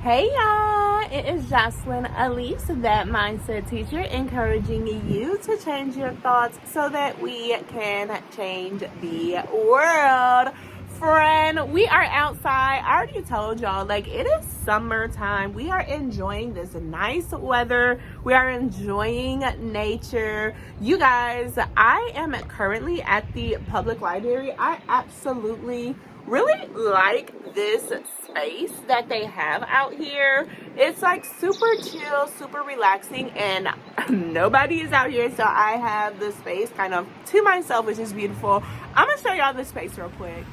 Hey y'all, it is Jocelyn Elise, that mindset teacher, encouraging you to change your thoughts so that we can change the world. Friend, we are outside. I already told y'all, like, it is summertime. We are enjoying this nice weather. We are enjoying nature. You guys, I am currently at the public library. I absolutely really like this space that they have out here. It's like super chill, super relaxing, and nobody is out here, so I have the space kind of to myself, which is beautiful. I'm gonna show y'all this space real quick.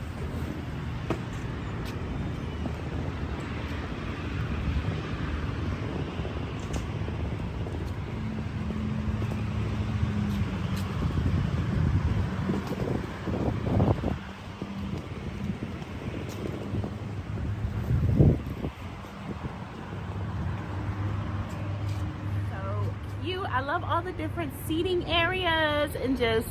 I love all the different seating areas and just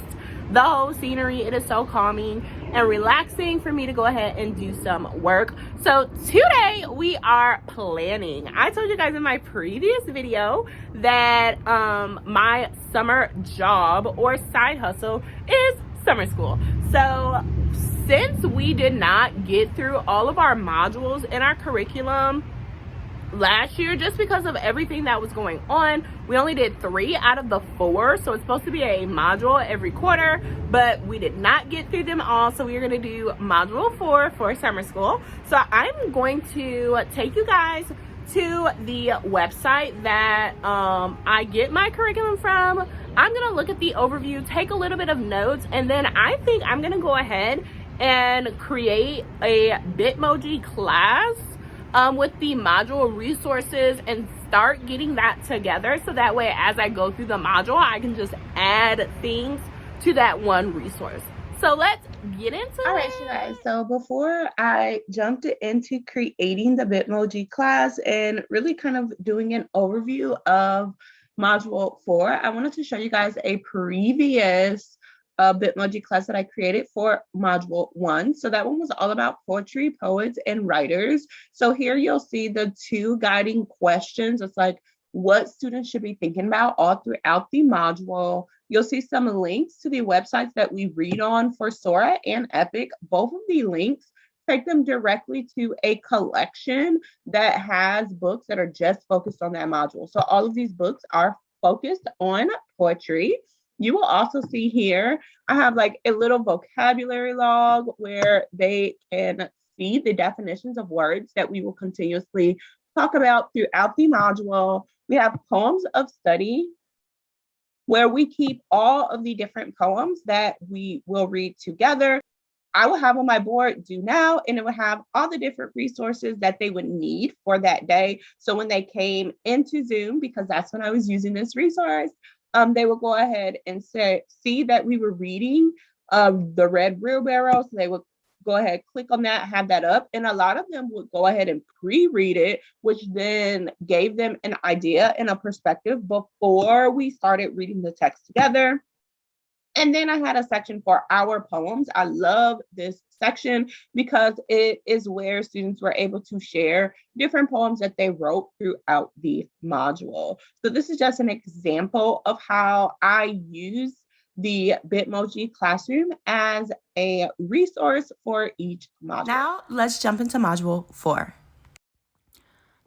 the whole scenery. It is so calming and relaxing for me to go ahead and do some work. So today we are planning. I told you guys in my previous video that my summer job or side hustle is summer school. So since we did not get through all of our modules in our curriculum last year, just because of everything that was going on, we only did 3 out of the 4. So it's supposed to be a module every quarter, but we did not get through them all. So we're going to do module 4 for summer school. So I'm going to take you guys to the website that I get my curriculum from. I'm going to look at the overview, take a little bit of notes, and then I think I'm going to go ahead and create a Bitmoji class with the module resources and start getting that together, so that way as I go through the module I can just add things to that one resource. So let's get into it. All right, you guys. So before I jumped into creating the Bitmoji class and really kind of doing an overview of module 4, I wanted to show you guys a previous Bitmoji class that I created for module 1. So that one was all about poetry, poets, and writers. So here you'll see the 2 guiding questions. It's like what students should be thinking about all throughout the module. You'll see some links to the websites that we read on for Sora and Epic. Both of the links take them directly to a collection that has books that are just focused on that module. So all of these books are focused on poetry. You will also see here, I have like a little vocabulary log where they can see the definitions of words that we will continuously talk about throughout the module. We have poems of study, where we keep all of the different poems that we will read together. I will have on my board do now, and it will have all the different resources that they would need for that day. So when they came into Zoom, because that's when I was using this resource, they will go ahead and see that we were reading the Red Wheelbarrow. So they would go ahead, click on that, have that up. And a lot of them would go ahead and pre-read it, which then gave them an idea and a perspective before we started reading the text together. And then I had a section for our poems. I love this section because it is where students were able to share different poems that they wrote throughout the module. So this is just an example of how I use the Bitmoji Classroom as a resource for each module. Now let's jump into module 4.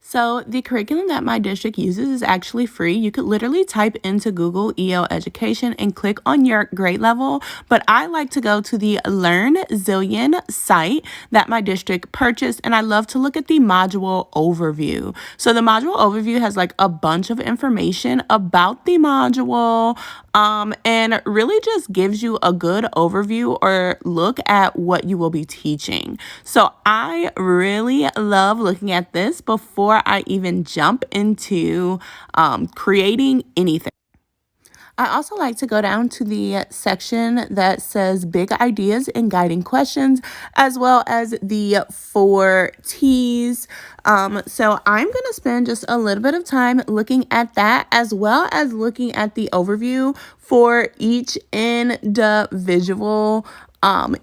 So the curriculum that my district uses is actually free. You could literally type into Google EL Education and click on your grade level. But I like to go to the Learn Zillion site that my district purchased, and I love to look at the module overview. So the module overview has like a bunch of information about the module, and really just gives you a good overview or look at what you will be teaching. So I really love looking at this before I even jump into creating anything. I also like to go down to the section that says big ideas and guiding questions, as well as the 4 T's. So I'm going to spend just a little bit of time looking at that, as well as looking at the overview for each individual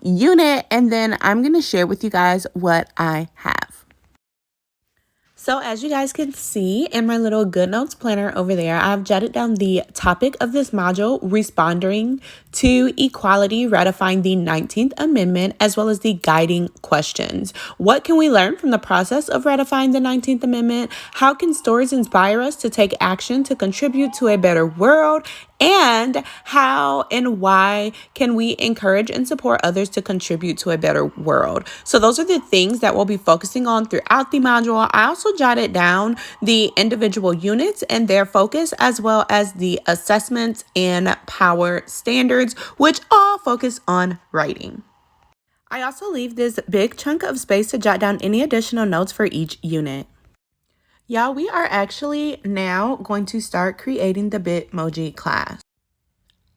unit. And then I'm going to share with you guys what I have. So as you guys can see in my little good notes planner over there, I've jotted down the topic of this module, responding to equality, ratifying the 19th Amendment, as well as the guiding questions. What can we learn from the process of ratifying the 19th Amendment? How can stories inspire us to take action to contribute to a better world? And how and why can we encourage and support others to contribute to a better world? So those are the things that we'll be focusing on throughout the module. I also jotted down the individual units and their focus, as well as the assessments and power standards, which all focus on writing. I also leave this big chunk of space to jot down any additional notes for each unit. Y'all, we are actually now going to start creating the Bitmoji class.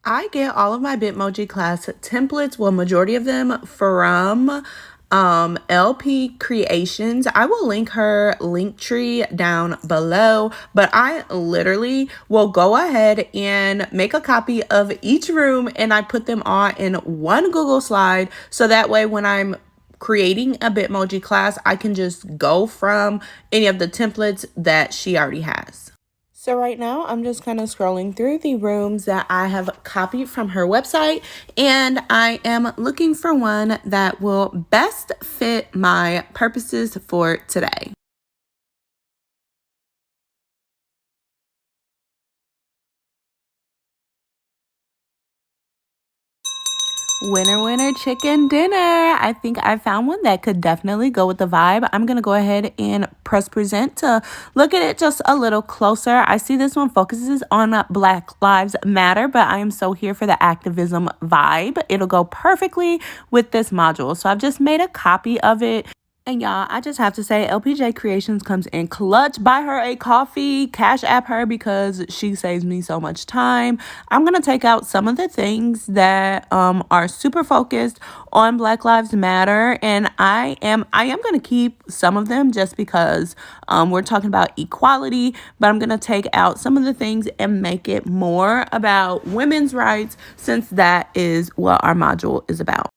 I get all of my Bitmoji class templates, well, majority of them from LP Creations. I will link her link tree down below, but I literally will go ahead and make a copy of each room and I put them all in one Google slide. So that way when I'm creating a Bitmoji class, I can just go from any of the templates that she already has. So right now I'm just kind of scrolling through the rooms that I have copied from her website, and I am looking for one that will best fit my purposes for today. Winner, winner, chicken dinner. I think I found one that could definitely go with the vibe. I'm going to go ahead and press present to look at it just a little closer. I see this one focuses on Black Lives Matter, but I am so here for the activism vibe. It'll go perfectly with this module. So I've just made a copy of it. And y'all, I just have to say, LPJ Creations comes in clutch. Buy her a coffee, cash app her because she saves me so much time. I'm going to take out some of the things that are super focused on Black Lives Matter. And I am going to keep some of them just because we're talking about equality. But I'm going to take out some of the things and make it more about women's rights, since that is what our module is about.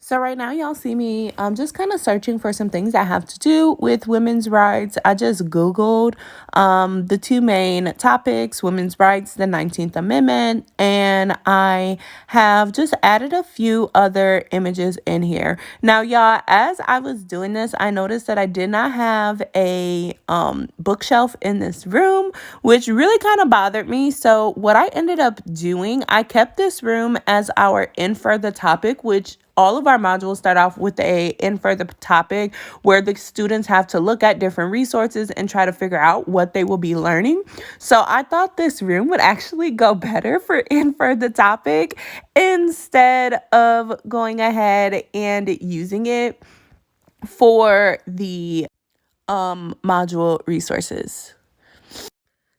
So right now, y'all see me just kind of searching for some things that have to do with women's rights. I just Googled the two main topics, women's rights, the 19th Amendment, and I have just added a few other images in here. Now, y'all, as I was doing this, I noticed that I did not have a bookshelf in this room, which really kind of bothered me. So what I ended up doing, I kept this room as our in further topic, which all of our modules start off with a in further topic where the students have to look at different resources and try to figure out what they will be learning. So I thought this room would actually go better for in further topic instead of going ahead and using it for the module resources.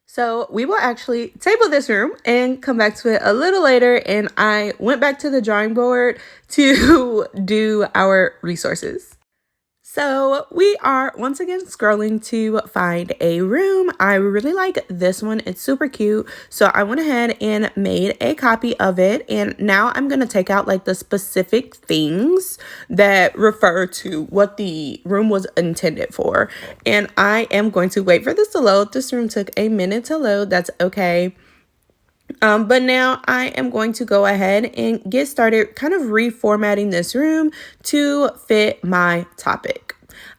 So we will actually table this room and come back to it a little later. And I went back to the drawing board to do our resources. So we are once again scrolling to find a room. I really like this one. It's super cute. So I went ahead and made a copy of it. And now I'm going to take out like the specific things that refer to what the room was intended for. And I am going to wait for this to load. This room took a minute to load. That's okay. But now I am going to go ahead and get started kind of reformatting this room to fit my topic.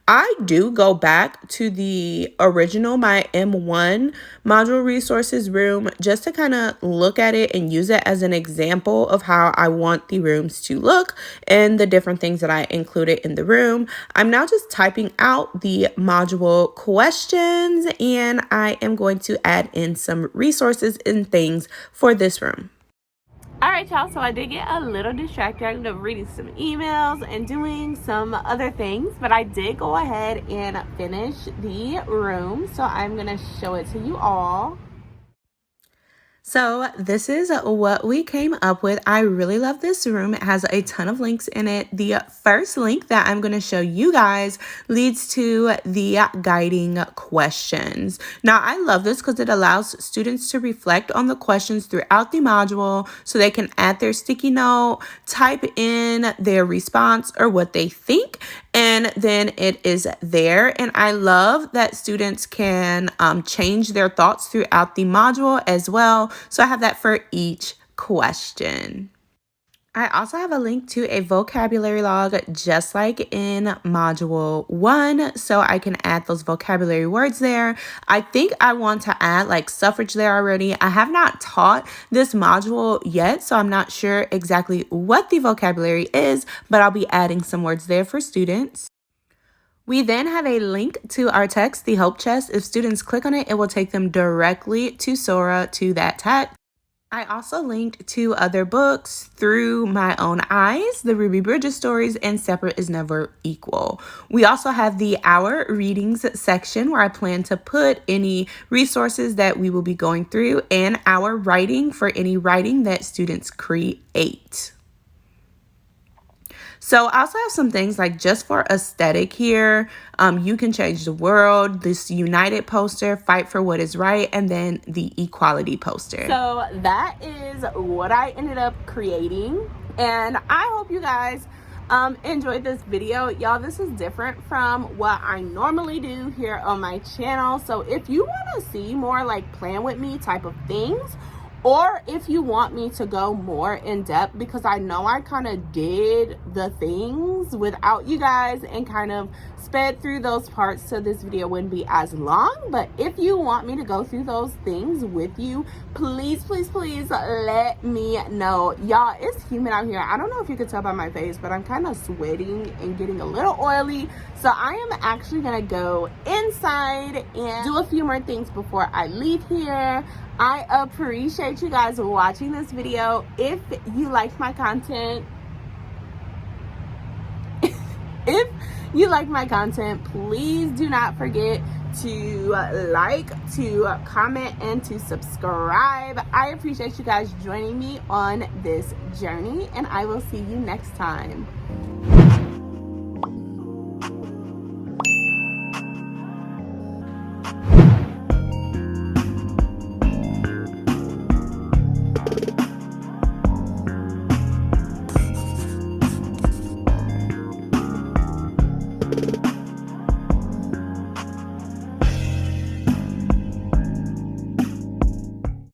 I do go back to the original, my M1 module resources room, just to kind of look at it and use it as an example of how I want the rooms to look and the different things that I included in the room. I'm now just typing out the module questions, and I am going to add in some resources and things for this room. All right, y'all, so I did get a little distracted. I ended up reading some emails and doing some other things, but I did go ahead and finish the room, so I'm going to show it to you all. So this is what we came up with. I really love this room. It has a ton of links in it. The first link that I'm going to show you guys leads to the guiding questions. Now, I love this because it allows students to reflect on the questions throughout the module so they can add their sticky note, type in their response or what they think, and and then it is there. And I love that students can change their thoughts throughout the module as well. So I have that for each question. I also have a link to a vocabulary log just like in module 1, so I can add those vocabulary words there. I think I want to add like suffrage there already. I have not taught this module yet, so I'm not sure exactly what the vocabulary is, but I'll be adding some words there for students. We then have a link to our text, the Hope Chest. If students click on it, it will take them directly to Sora, to that text. I also linked to other books, Through My Own Eyes, the Ruby Bridges stories, and Separate is Never Equal. We also have the Our Readings section where I plan to put any resources that we will be going through and our writing for any writing that students create. So I also have some things like just for aesthetic here. You can change the world, this United poster, fight for what is right, and then the equality poster. So that is what I ended up creating. And I hope you guys enjoyed this video. Y'all, this is different from what I normally do here on my channel. So if you want to see more like plan with me type of things, or if you want me to go more in depth, because I know I kind of did the things without you guys and kind of sped through those parts so this video wouldn't be as long. But if you want me to go through those things with you, please, please, please let me know. Y'all, it's humid out here. I don't know if you could tell by my face, but I'm kind of sweating and getting a little oily. So I am actually gonna go inside and do a few more things before I leave here. I appreciate you guys watching this video. If you like my content, please do not forget to like, to comment, and to subscribe. I appreciate you guys joining me on this journey, and I will see you next time.